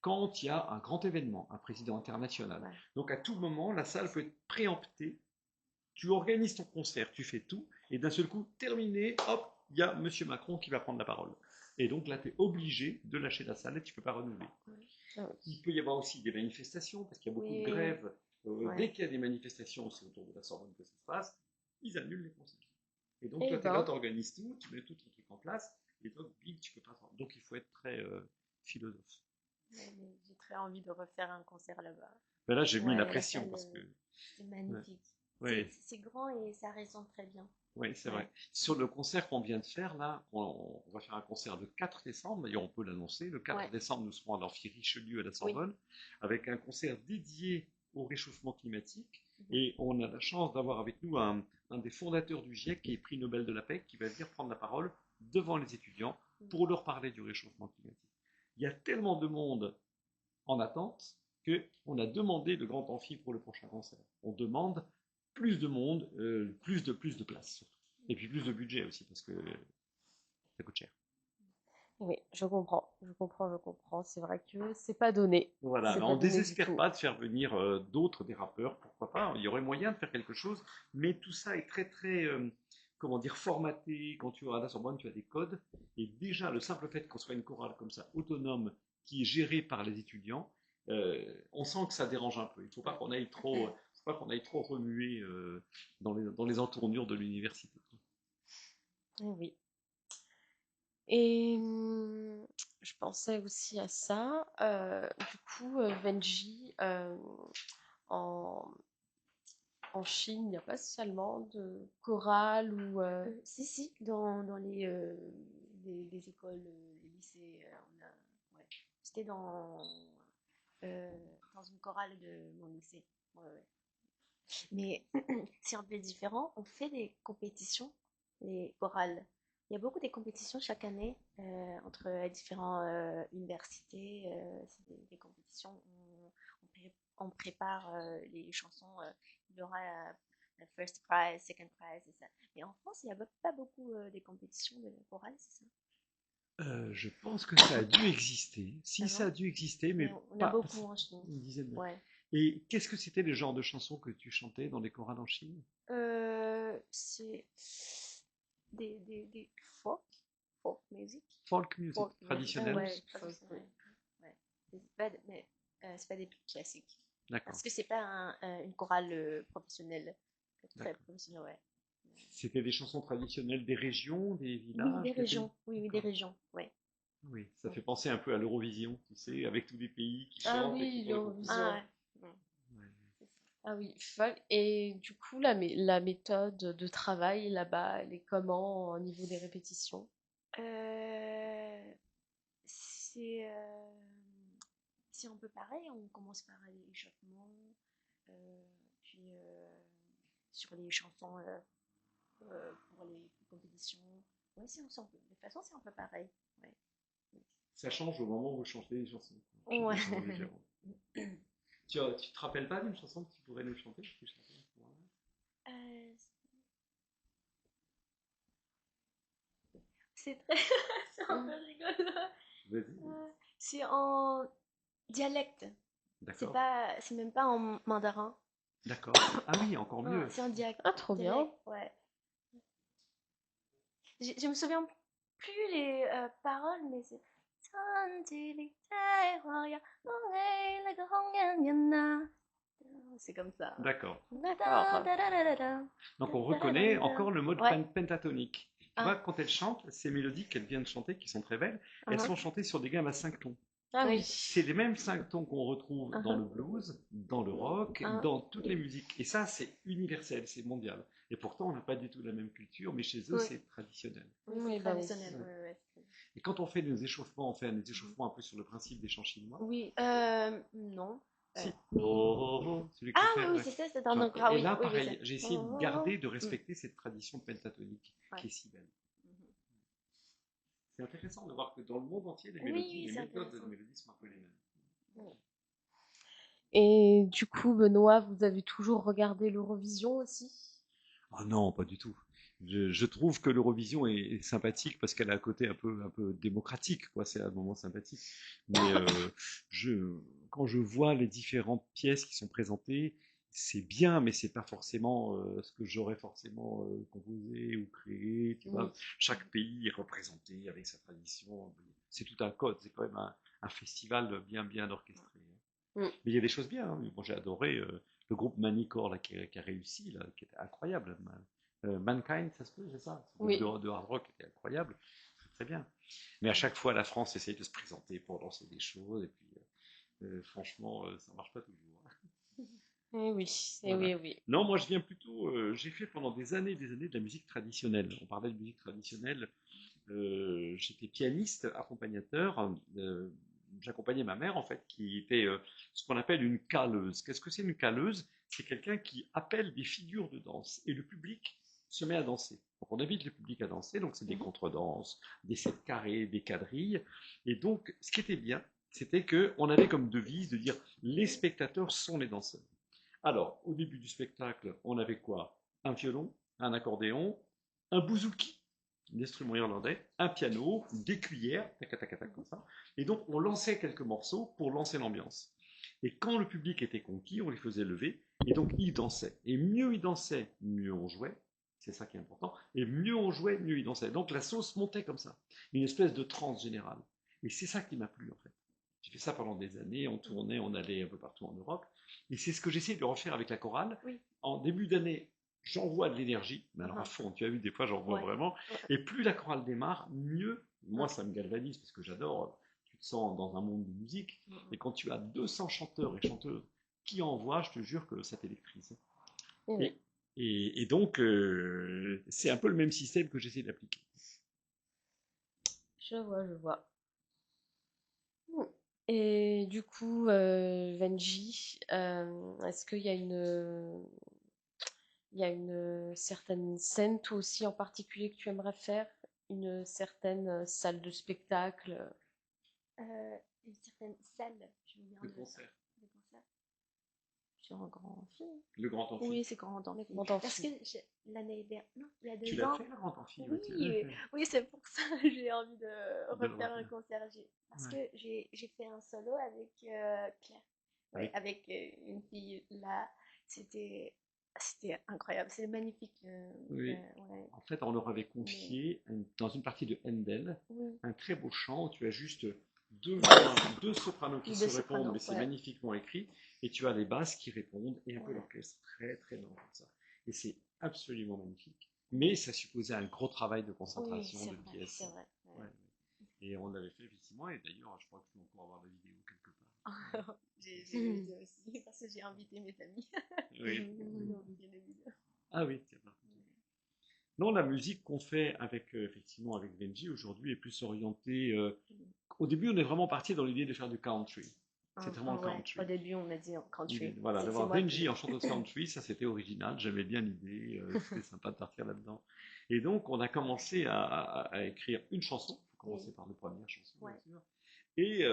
Quand il y a un grand événement, un président international. Ouais. Donc à tout moment, la salle peut être préemptée. Tu organises ton concert, tu fais tout, et d'un seul coup, terminé, hop, il y a Monsieur Macron qui va prendre la parole. Et donc là, tu es obligé de lâcher la salle et tu ne peux pas renouveler. Ah Il peut y avoir aussi des manifestations, parce qu'il y a beaucoup de Oui. grèves. Ouais. Dès qu'il y a des manifestations, c'est autour de la Sorbonne que ça se passe, ils annulent les concerts. Et donc oui. toi, Eh tu es là, ben, tu organises tout, tu mets tout ton truc en place, et donc, bim, tu peux pas. Donc il faut être très philosophe. Ouais, mais j'ai très envie de refaire un concert là-bas. Ben là, j'ai mis la Ouais, la pression salle, parce que. c'est Ouais, magnifique. ouais, C'est grand et ça résonne très bien. ouais, c'est Ouais. vrai. Sur le concert qu'on vient de faire, là, on va faire un concert le 4 décembre, d'ailleurs on peut l'annoncer. Le 4 Ouais. décembre, nous serons à l'amphi Richelieu à la Oui. Sorbonne, avec un concert dédié au réchauffement climatique. Mhm. Et on a la chance d'avoir avec nous un des fondateurs du GIEC, qui est prix Nobel de la paix, qui va venir prendre la parole devant les étudiants pour leur parler du réchauffement climatique. Il y a tellement de monde en attente qu'on a demandé le grand amphi pour le prochain concert. On demande plus de monde, plus de place surtout. Et puis plus de budget aussi, parce que ça coûte cher. oui, je comprends, je comprends, je comprends. C'est vrai que c'est pas donné. Voilà, C'est mais pas on donné du désespère tout. pas de faire venir d'autres, des rappeurs, pourquoi pas. Il y aurait moyen de faire quelque chose, mais tout ça est très très, comment dire, formaté. Quand tu vas à la Sorbonne, tu as des codes, et déjà le simple fait qu'on soit une chorale comme ça, autonome, qui est gérée par les étudiants, on sent que ça dérange un peu. Il ne faut pas qu'on aille trop remuer dans les entournures de l'université. Eh oui. Et je pensais aussi à ça. Du coup, Venji, en, en Chine, il n'y a pas spécialement de chorale ou Si, dans les écoles, les lycées, on a. Ouais. J'étais dans une chorale de mon lycée. Ouais, ouais. Mais c'est un peu différent. On fait des compétitions, les chorales. Il y a beaucoup de compétitions chaque année entre différentes universités. C'est des compétitions où on prépare les chansons. Il y aura la first prize, second prize, et ça. Mais en France, il n'y a pas beaucoup de compétitions de chorale, c'est ça? Je pense que ça a dû exister. Si Ah ça bon? a dû exister, Mais mais on a pas beaucoup en Chine. une dizaine de. Ouais. Et qu'est-ce que c'était les genres de chansons que tu chantais dans les chorales en Chine? C'est des folk music. Folk music, Folk music, traditionnel? ouais, traditionnel. Ouais. C'est pas des classiques. D'accord. Parce que c'est pas une chorale professionnelle. Très D'accord. professionnelle, ouais. C'était des chansons traditionnelles des régions, des Oui, des villages, des pays? régions. Oui, des D'accord. régions, ouais. Oui, ça Ouais. fait penser un peu à l'Eurovision, tu sais, avec tous les pays qui ah chantent et qui oui, font le concours. l'Eurovision. Ah, ouais. Ouais. C'est ça. Ah oui, et du coup, la méthode de travail là-bas, elle est comment au niveau des répétitions? Euh, c'est c'est un peu pareil. On commence par l'échauffement, puis sur les chansons pour les compétitions. Ouais, de toute façon, c'est un peu pareil. Ouais. Ça change au moment où vous chantez les chansons. Ouais. Chacun chante légèrement. Tu te rappelles pas d'une chanson que tu pourrais nous chanter? Que tu chantais à ce moment-là. Euh, c'est très... c'est un peu rigolo. Vas-y. C'est en dialecte. D'accord. C'est même pas en mandarin. D'accord. Ah oui, encore Non, mieux. c'est en dialecte. Ah, trop bien. Ouais. Je me souviens plus les paroles, mais c'est c'est comme ça. D'accord. D'accord. Donc on reconnaît encore le mode Ouais. pentatonique. Tu Ah. vois, quand elle chante, ces mélodies qu'elle vient de chanter, qui sont très belles, elles sont chantées sur des gammes à 5 tons. Ah Oui. oui. C'est les mêmes 5 tons qu'on retrouve dans le blues, dans le rock, dans toutes les musiques. Et ça, c'est universel, c'est mondial. Et pourtant, on n'a pas du tout la même culture, mais chez eux, Ouais. c'est traditionnel. Oui, Oui, c'est bah oui. traditionnel. Ouais. Ouais. Et quand on fait des échauffements, on fait des échauffements un peu sur le principe des chants chinois. Oui, non. Si. Mais- Oh, oh, oh, celui qu'on Ah fait, oui, ouais. c'est ça, c'est dans Genre, le gras, et oui, là, oui, pareil, c'est j'ai ça. essayé de garder, de respecter cette tradition pentatonique Ouais. qui est si belle. C'est intéressant de voir que dans le monde entier, les Oui, mélodies, les c'est méthodes de intéressant. mélodie sont un peu les mêmes. Et du coup, Benoît, vous avez toujours regardé l'Eurovision aussi? Ah non, pas du tout. Je trouve que l'Eurovision est sympathique parce qu'elle a un côté un peu démocratique, quoi. C'est un moment sympathique. Mais je, quand je vois les différentes pièces qui sont présentées, c'est bien, mais c'est pas forcément ce que j'aurais forcément composé ou créé. Tu vois, chaque pays est représenté avec sa tradition. C'est tout un code. C'est quand même un festival bien orchestré. Mm. Mais il y a des choses bien. Hein. Moi, j'ai adoré le groupe Manicore là, qui a réussi, là, qui était incroyable. Mankind, ça se peut, c'est ça. Ce groupe Oui. de hard rock était incroyable. Très bien. Mais à chaque fois, la France essaye de se présenter pour lancer des choses. Et puis, franchement, ça marche pas toujours. Eh oui, eh Voilà. oui, eh oui. Non, moi, je viens plutôt. J'ai fait pendant des années de la musique traditionnelle. On parlait de musique traditionnelle. J'étais pianiste, accompagnateur. J'accompagnais ma mère, en fait, qui était ce qu'on appelle une caleuse. Qu'est-ce que c'est une caleuse? C'est quelqu'un qui appelle des figures de danse et le public se met à danser. Donc on invite le public à danser, donc c'est des contredanses, des sept carrés, des quadrilles. Et donc, ce qui était bien, c'était qu'on avait comme devise de dire les spectateurs sont les danseurs. Alors, au début du spectacle, on avait quoi? Un violon, un accordéon, un bouzouki, un instrument irlandais, un piano, des cuillères, tac, tac, tac, tac, comme ça. Et donc, on lançait quelques morceaux pour lancer l'ambiance. Et quand le public était conquis, on les faisait lever, et donc ils dansaient. Et mieux ils dansaient, mieux on jouait. C'est ça qui est important. Et mieux on jouait, mieux ils dansaient. Donc la sauce montait comme ça. Une espèce de transe générale. Et c'est ça qui m'a plu, en fait. J'ai fait ça pendant des années, on tournait, on allait un peu partout en Europe. Et c'est ce que j'essaie de refaire avec la chorale. Oui. En début d'année, j'envoie de l'énergie, mais alors à fond, tu as vu, des fois j'envoie vraiment. Et plus la chorale démarre, mieux, moi ça me galvanise parce que j'adore, tu te sens dans un monde de musique. Et quand tu as 200 chanteurs et chanteuses qui envoient, je te jure que ça t'électrise. Oui. Et donc, c'est un peu le même système que j'essaie d'appliquer. Je vois, je vois. Et du coup, Venji, est-ce qu'il y a une certaine scène, toi aussi en particulier, que tu aimerais faire? Une certaine salle de spectacle? Une certaine salle, je veux dire, Le concert. de concert. Sur un grand amphi. Le grand amphi. Oui, c'est grand amphi. Grand amphi. Parce que l'année dernière, non, il y a Tu 2 l'as ans. fait, le grand amphi? Oui, tu l'as fait. oui, c'est pour ça que j'ai envie de De le refaire un refaire. concert. Parce Ouais. que j'ai fait un solo avec Claire. Ouais, avec une fille là. C'était incroyable. C'est magnifique. Oui. Ouais. En fait, on leur avait confié, dans une partie de Handel, Oui. un très beau chant où tu as juste deux voix, deux sopranos qui se Deux répondent, sopranos, mais c'est ouais. magnifiquement écrit, et tu as les basses qui répondent, et un peu l'orchestre, très très lent comme ça. Et c'est absolument magnifique. Mais ça supposait un gros travail de concentration, Oui, de vrai, pièces. c'est vrai. Ouais. Et on l'avait fait effectivement, et d'ailleurs, je crois que tu peux encore avoir la vidéo quelque part. J'ai vu aussi, parce que j'ai invité mes amis. Oui. Ils ont vu les vidéos. Ah oui, tiens. Non, la musique qu'on fait avec, effectivement, avec Benji aujourd'hui est plus orientée. Au début, on est vraiment parti dans l'idée de faire du country. C'est vraiment country. Au début, on a dit country. Voilà, C'est d'avoir moi Benji en chanteuse country, ça c'était original. J'aimais bien l'idée. C'était sympa de partir là-dedans. Et donc, on a commencé à écrire une chanson. Il faut commencer par la première chanson, bien sûr. Et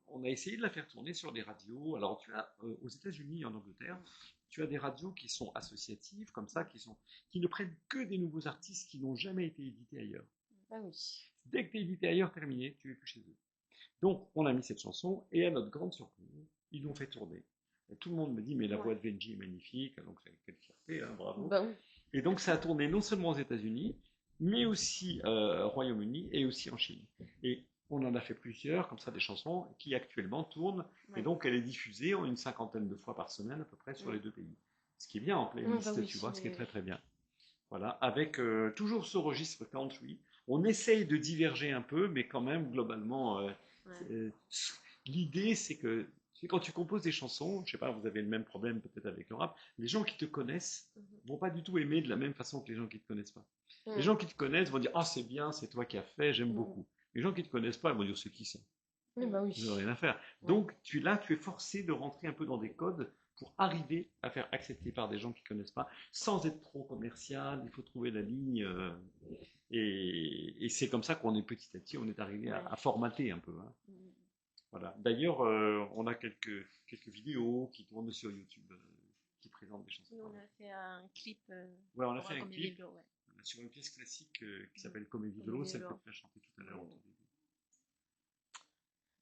on a essayé de la faire tourner sur des radios. Alors, tu as aux États-Unis et en Angleterre, tu as des radios qui sont associatives, comme ça, qui ne prennent que des nouveaux artistes qui n'ont jamais été édités ailleurs. Ah oui. Dès que tu es édité ailleurs, terminé, tu es plus chez eux. Donc, on a mis cette chanson, et à notre grande surprise, ils l'ont fait tourner. Et tout le monde me dit, mais la voix de Benji est magnifique, donc quelle fierté, hein, bravo. Bah oui. Et donc, ça a tourné non seulement aux États-Unis, mais aussi au Royaume-Uni et aussi en Chine. Et on en a fait plusieurs, comme ça, des chansons qui actuellement tournent. Et donc, elle est diffusée en une 50aine de fois par semaine, à peu près, sur les 2 pays. Ce qui est bien en playlist, bah oui, tu vois, ce qui est très très bien. Voilà, avec toujours ce registre country. On essaye de diverger un peu, mais quand même, globalement, l'idée, c'est que quand tu composes des chansons, je sais pas, vous avez le même problème peut-être avec le rap, les gens qui te connaissent vont pas du tout aimer de la même façon que les gens qui te connaissent pas. Les gens qui te connaissent vont dire, ah, c'est bien, c'est toi qui as fait, j'aime beaucoup. Les gens qui te connaissent pas, ils vont dire, c'est qui ça? Bah oui. Ils n'ont rien à faire. Donc, tu es forcé de rentrer un peu dans des codes pour arriver à faire accepter par des gens qui ne connaissent pas, sans être trop commercial. Il faut trouver la ligne. Et c'est comme ça qu'on est petit à petit, on est arrivé à formater un peu. Hein. Voilà. D'ailleurs, on a quelques vidéos qui tournent sur YouTube qui présentent des chansons. Nous, on a fait un clip. Ouais, on a fait un clip Vélo, sur une pièce classique qui s'appelle Comédie Vélo, celle que tu as chantée tout à l'heure.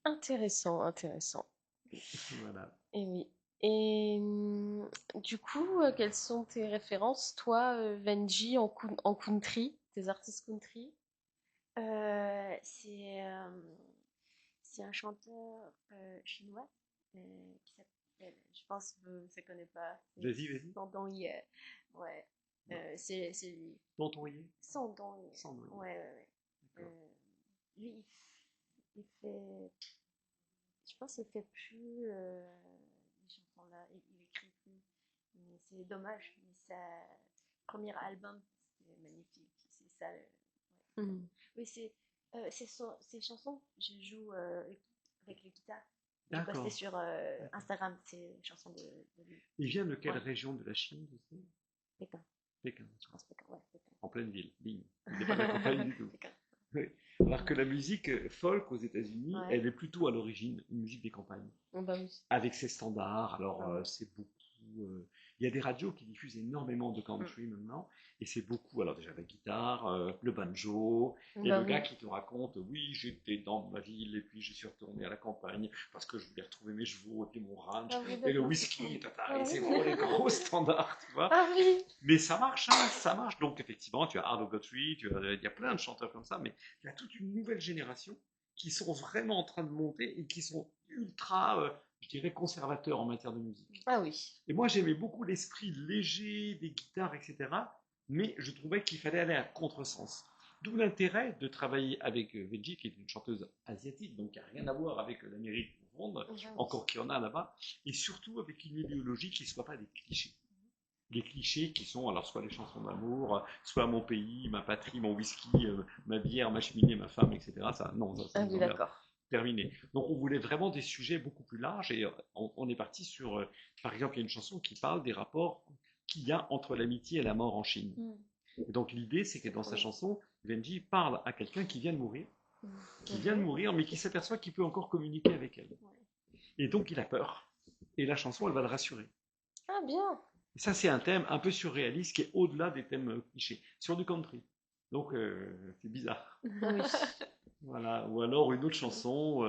Intéressant, intéressant. Voilà. Et oui. Et du coup, quelles sont tes références, toi, Venji, en country, tes artistes country? C'est un chanteur chinois qui s'appelle, je pense que ça connaît pas. Vas-y, vas-y. Sandong. Ouais. C'est lui. Tonton-Yé. Sandong. Sandong. Ouais. Lui, il fait. Je pense qu'il fait plus les chansons là. Il écrit plus. Mais c'est dommage. Mais sa premier album, c'était magnifique. C'est ça. Oui, ces chansons, je joue avec les guitares. J'ai posté sur Instagram ces chansons de lui. Il vient de quelle région de la Chine, tu sais? Pékin. Pékin. Je pense Pékin, ouais, Pékin. En pleine ville, bing. Il n'est pas de la campagne du tout. Oui. Alors que la musique folk aux États-Unis, elle est plutôt à l'origine une musique des campagnes. Bah oui. Avec ses standards. Alors, c'est beaucoup. Il y a des radios qui diffusent énormément de country maintenant, et c'est beaucoup. Alors, déjà la guitare, le banjo, et le gars qui te raconte oui, j'étais dans ma ville, et puis je suis retourné à la campagne parce que je voulais retrouver mes chevaux, et puis mon ranch, et le whisky, et c'est vraiment les gros standards, tu vois. Ah oui. Mais ça marche, hein, ça marche. Donc, effectivement, tu as Arlo Guthrie, il y a plein de chanteurs comme ça, mais il y a toute une nouvelle génération qui sont vraiment en train de monter et qui sont ultra, je dirais, conservateurs en matière de musique. Ah oui. Et moi, j'aimais beaucoup l'esprit léger des guitares, etc. Mais je trouvais qu'il fallait aller à contresens. D'où l'intérêt de travailler avec Venji, qui est une chanteuse asiatique, donc qui n'a rien à voir avec l'Amérique profonde, encore qu'il y en a là-bas, et surtout avec une idéologie qui ne soit pas des clichés. Les clichés qui sont alors soit les chansons d'amour, soit mon pays, ma patrie, mon whisky, ma bière, ma cheminée, ma femme, etc. Ça, non, ça oui, d'accord. Terminé. Donc on voulait vraiment des sujets beaucoup plus larges et on est parti sur, par exemple, il y a une chanson qui parle des rapports qu'il y a entre l'amitié et la mort en Chine. Et donc l'idée, c'est que dans sa chanson, Venji parle à quelqu'un qui vient de mourir, mais qui s'aperçoit qu'il peut encore communiquer avec elle. Et donc il a peur. Et la chanson, elle va le rassurer. Ah bien. Et ça, c'est un thème un peu surréaliste qui est au-delà des thèmes clichés, sur du country. Donc c'est bizarre. Oui. Voilà. Ou alors une autre chanson,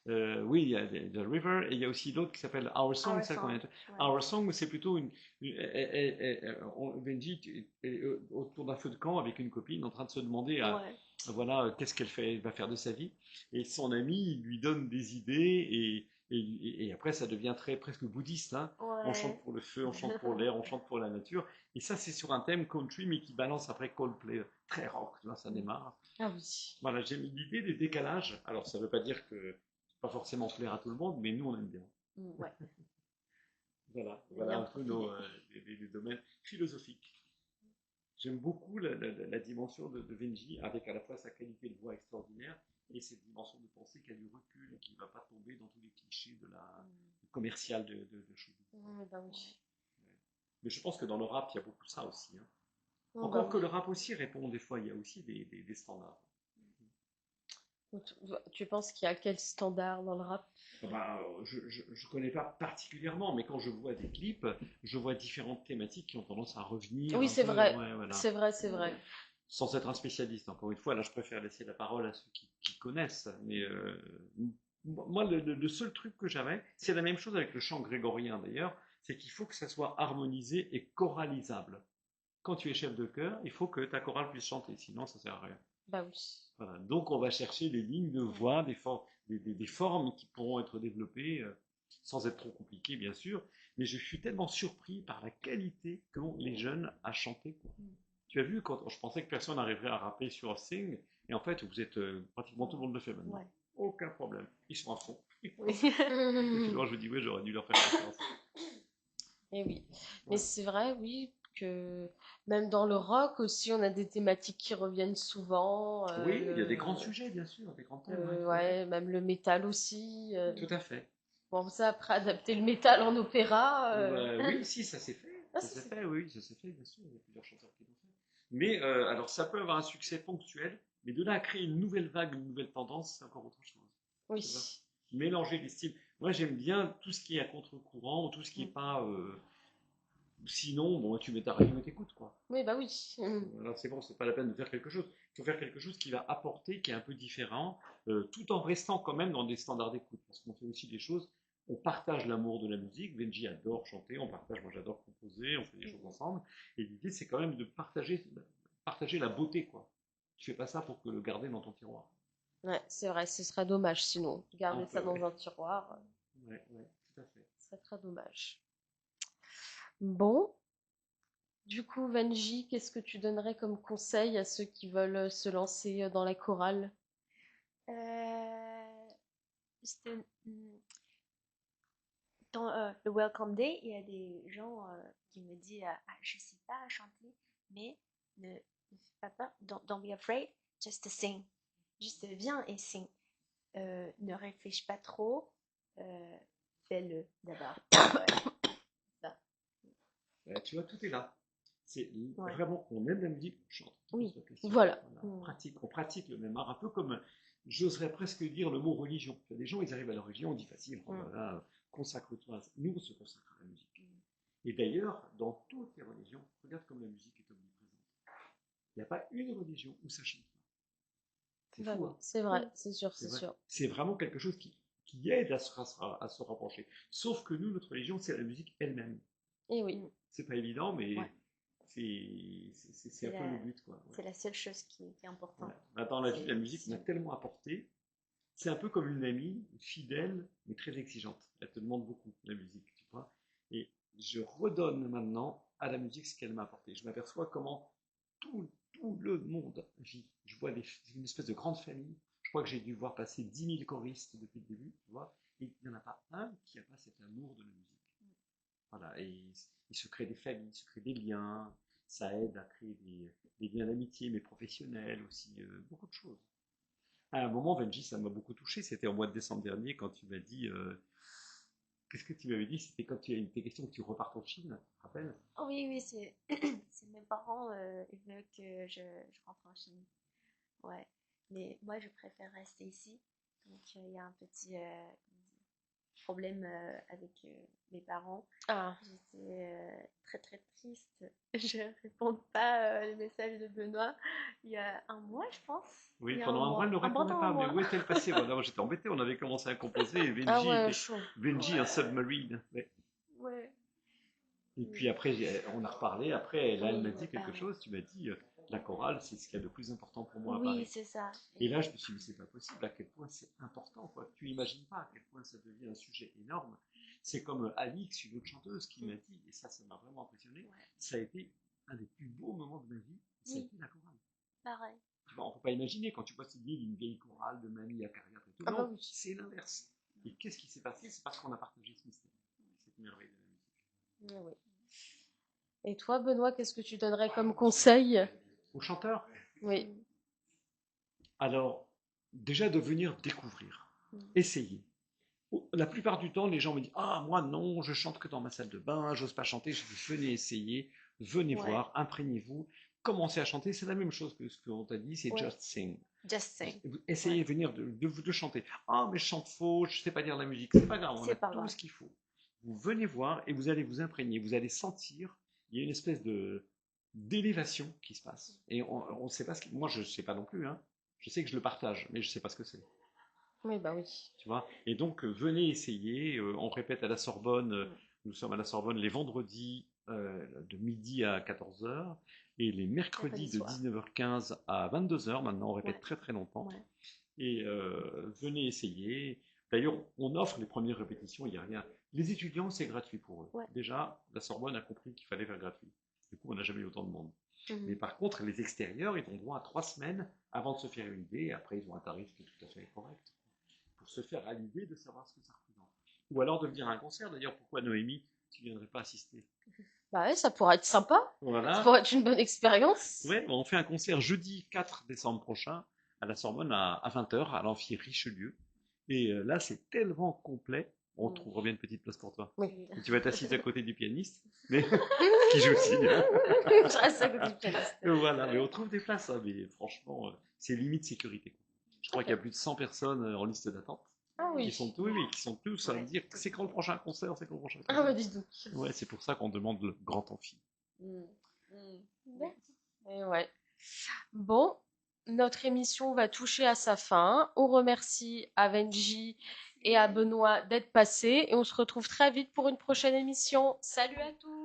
oui, il y a The River, et il y a aussi l'autre qui s'appelle Our Song. Our Song, c'est plutôt Benji est autour d'un feu de camp avec une copine en train de se demander voilà, qu'est-ce qu'elle va faire de sa vie. Et son ami lui donne des idées et après ça devient presque bouddhiste. Hein. On chante pour le feu, on chante pour l'air, on chante pour la nature. Et ça, c'est sur un thème country, mais qui balance après Coldplay, très rock, là ça démarre. Ah oui. Voilà, j'aime l'idée des décalages. Alors, ça ne veut pas dire que c'est pas forcément plaire à tout le monde, mais nous, on aime bien. Ouais. Voilà un peu les domaines philosophiques. J'aime beaucoup la dimension de Venji, avec à la fois sa qualité de voix extraordinaire et cette dimension de pensée qui a du recul et qui ne va pas tomber dans tous les clichés de la commerciale de choses. Bah oui. Mais je pense que dans le rap, il y a beaucoup de ça aussi. Hein. Encore que le rap aussi répond des fois, il y a aussi des standards. Tu penses qu'il y a quel standard dans le rap? Bah, je connais pas particulièrement, mais quand je vois des clips, je vois différentes thématiques qui ont tendance à revenir Oui, un c'est peu. vrai. Ouais, voilà. C'est vrai, c'est vrai. Sans être un spécialiste, encore une fois, là je préfère laisser la parole à ceux qui connaissent. Mais moi, le seul truc que j'avais, c'est la même chose avec le chant grégorien d'ailleurs, c'est qu'il faut que ça soit harmonisé et choralisable. Quand tu es chef de chœur, il faut que ta chorale puisse chanter, sinon ça sert à rien. Bah oui. Voilà. Donc on va chercher des lignes de voix, des formes qui pourront être développées sans être trop compliquées bien sûr. Mais je suis tellement surpris par la qualité qu'ont les jeunes à chanter, quoi. Tu as vu, quand je pensais que personne n'arriverait à rapper sur Sing, et en fait vous êtes pratiquement tout le monde le fait maintenant. Ouais. Aucun problème. Ils sont à fond. Et Oui. finalement je me dis ouais, j'aurais dû leur faire confiance. Et oui. Mais Ouais. c'est vrai, oui, que même dans le rock aussi, on a des thématiques qui reviennent souvent. Oui, il y a des grands sujets bien sûr, des grands thèmes, ouais, tout à fait. Ouais, même le métal aussi. Tout à fait. Bon, ça, après, adapter le métal en opéra. Bah, oui, si, ça s'est fait. Ah, Ça ça, s'est c'est fait, oui, ça s'est fait, bien sûr. Il y a plusieurs chanteurs qui l'ont fait. Mais alors, ça peut avoir un succès ponctuel, mais de là à créer une nouvelle vague, une nouvelle tendance, c'est encore autre chose. Tu vois. oui. Mélanger les styles. Moi, j'aime bien tout ce qui est à contre-courant, ou tout ce qui est pas. Sinon, bon, tu mets ta radio et t'écoutes, quoi. Oui, bah oui. Alors, c'est bon, c'est pas la peine de faire quelque chose. Il faut faire quelque chose qui va apporter, qui est un peu différent, tout en restant quand même dans des standards d'écoute. Parce qu'on fait aussi des choses, on partage l'amour de la musique. Benji adore chanter, on partage, moi j'adore composer, on fait des choses ensemble. Et l'idée, c'est quand même de partager la beauté, quoi. Tu fais pas ça pour que le garder dans ton tiroir. Ouais, c'est vrai, ce serait dommage sinon. Un Garder ça peu, dans ouais. un tiroir, Ouais, ouais, tout à fait. ce serait très dommage. Bon, du coup, Vanji, qu'est-ce que tu donnerais comme conseil à ceux qui veulent se lancer dans la chorale? Euh, juste, dans le Welcome Day, il y a des gens qui me disent ah, je sais pas chanter, mais ne fais pas peur, don't be afraid, just sing. Juste viens et sing. Ne réfléchis pas trop, euh, fais-le d'abord. Ouais, ça. Tu vois, tout est là. C'est Ouais. vraiment, on aime la musique, on chante. Oui. Voilà. Voilà. On pratique le même art, un peu comme, j'oserais presque dire le mot religion. Il y a des gens, ils arrivent à la religion, on dit facile, oh là là, consacre-toi. Nous, on se consacre à la musique. Et d'ailleurs, dans toutes les religions, regarde comme la musique est omniprésente. Il n'y a pas une religion où ça chante pas. C'est Bah fou, oui, hein. c'est vrai, c'est sûr, C'est c'est vrai. sûr. C'est vraiment quelque chose qui aide à se rapprocher. Sauf que nous, notre religion, c'est la musique elle-même. Et oui. C'est pas évident, mais Ouais. c'est un peu le but, quoi. Ouais. C'est la seule chose qui est importante. Ouais. Bah, dans la vie, la musique m'a tellement apporté. C'est un peu comme une amie, fidèle, mais très exigeante. Elle te demande beaucoup, la musique, tu vois. Et je redonne maintenant à la musique ce qu'elle m'a apporté. Je m'aperçois comment tout le monde vit. Je vois une espèce de grande famille. Je crois que j'ai dû voir passer 10 000 choristes depuis le début, tu vois. Et il n'y en a pas un qui n'a pas cet amour de la musique. Voilà, et il se crée des familles, il se crée des liens, ça aide à créer des liens d'amitié, mais professionnels aussi, beaucoup de choses. À un moment, Venji, ça m'a beaucoup touché, c'était au mois de décembre dernier quand tu m'as dit, qu'est-ce que tu m'avais dit? C'était quand tu as été question que tu repartes en Chine, tu te rappelles? Oh oui, oui, c'est mes parents, ils veulent que je rentre en Chine. Ouais. Mais moi, je préfère rester ici. Donc, il y a un petit problème avec mes parents. Ah, J'étais très très triste. Je ne réponds pas les messages de Benoît il y a un mois, je pense. Oui, Il y a un pendant un mois, elle mois. ne Un bon répondait temps, un pas, mais mois. où est-elle passée? Voilà, moi j'étais embêté, on avait commencé à composer, et ah Benji ouais, était, chaud. Benji, un submarine. Ouais. Ouais. Et puis après, on a reparlé. Après, là, elle Oui, m'a on a dit quelque parlé. chose. Tu m'as dit, la chorale, c'est ce qu'il y a de plus important pour moi à Oui, Paris. c'est ça. Et là, je me suis dit, mais c'est pas possible. À quel point c'est important, quoi. Tu imagines pas à quel point ça devient un sujet énorme. C'est comme Alix, une autre chanteuse, qui m'a dit, et ça m'a vraiment impressionné. Ouais. Ça a été un des plus beaux moments de ma vie. Ça a Oui. été la chorale. Pareil. Tu vois, on peut pas imaginer quand tu vois cette vieille chorale de mamie à carrière et tout. Ah bah Non, oui. c'est l'inverse. Et qu'est-ce qui s'est passé? C'est parce qu'on a partagé ce mystère, cette merveille de la musique. Ah oui. Et toi, Benoît, qu'est-ce que tu donnerais comme conseil? Aux chanteurs, Oui. alors, déjà de venir découvrir, essayer. La plupart du temps, les gens me disent ah, moi non, je chante que dans ma salle de bain, j'ose pas chanter. Je dis venez essayer, venez Ouais. voir, imprégnez-vous, commencez à chanter. C'est la même chose que ce qu'on t'a dit, c'est Ouais. just sing. Just sing. Vous essayez Ouais. de venir de chanter. Ah, mais je chante faux, je sais pas lire la musique. C'est pas grave, on a C'est pas tout grave. ce qu'il faut. Vous venez voir et vous allez vous imprégner, vous allez sentir, il y a une espèce de d'élévation qui se passe. Et on sait pas ce que, moi je sais pas non plus, hein. Je sais que je le partage, mais je sais pas ce que c'est. Oui, bah oui. Tu vois? Et donc, venez essayer. On répète à la Sorbonne. Mm. Nous sommes à la Sorbonne les vendredis de midi à 14 heures et les mercredis de soir. 19h15 à 22 heures. Maintenant, on répète Ouais. très très longtemps. Ouais. Et venez essayer. D'ailleurs, on offre les premières répétitions. Il n'y a rien. Les étudiants, c'est gratuit pour eux. Ouais. Déjà, la Sorbonne a compris qu'il fallait faire gratuit. Du coup, on n'a jamais eu autant de monde. Mhm. Mais par contre, les extérieurs, ils ont droit à 3 semaines avant de se faire une idée. Après, ils ont un tarif qui est tout à fait correct pour se faire à l'idée de savoir ce que ça représente. Ou alors de venir à un concert. D'ailleurs, pourquoi Noémie, tu ne viendrais pas assister? Bah ouais, ça pourrait être sympa. Ça Voilà. pourrait être une bonne expérience. Ouais, on fait un concert jeudi 4 décembre prochain à la Sorbonne à 20h à l'amphi Richelieu. Et là, c'est tellement complet. On Mm. trouvera bien une petite place pour toi. Oui. Et tu vas être assise à côté du pianiste, mais qui joue aussi. Je reste à côté du pianiste. Voilà, mais on trouve des places, hein, mais franchement, c'est limite sécurité. Je crois qu'il y a plus de 100 personnes en liste d'attente. Ah Qui oui. sont tous, oui, qui sont tous à me dire c'est quand le prochain concert, c'est quand le prochain Ah concert. bah dis donc. Ouais, c'est pour ça qu'on demande le grand amphi. Mm. Mm. Et ouais. Bon, notre émission va toucher à sa fin. On remercie à Venji et à Benoît d'être passés et on se retrouve très vite pour une prochaine émission. Salut à tous!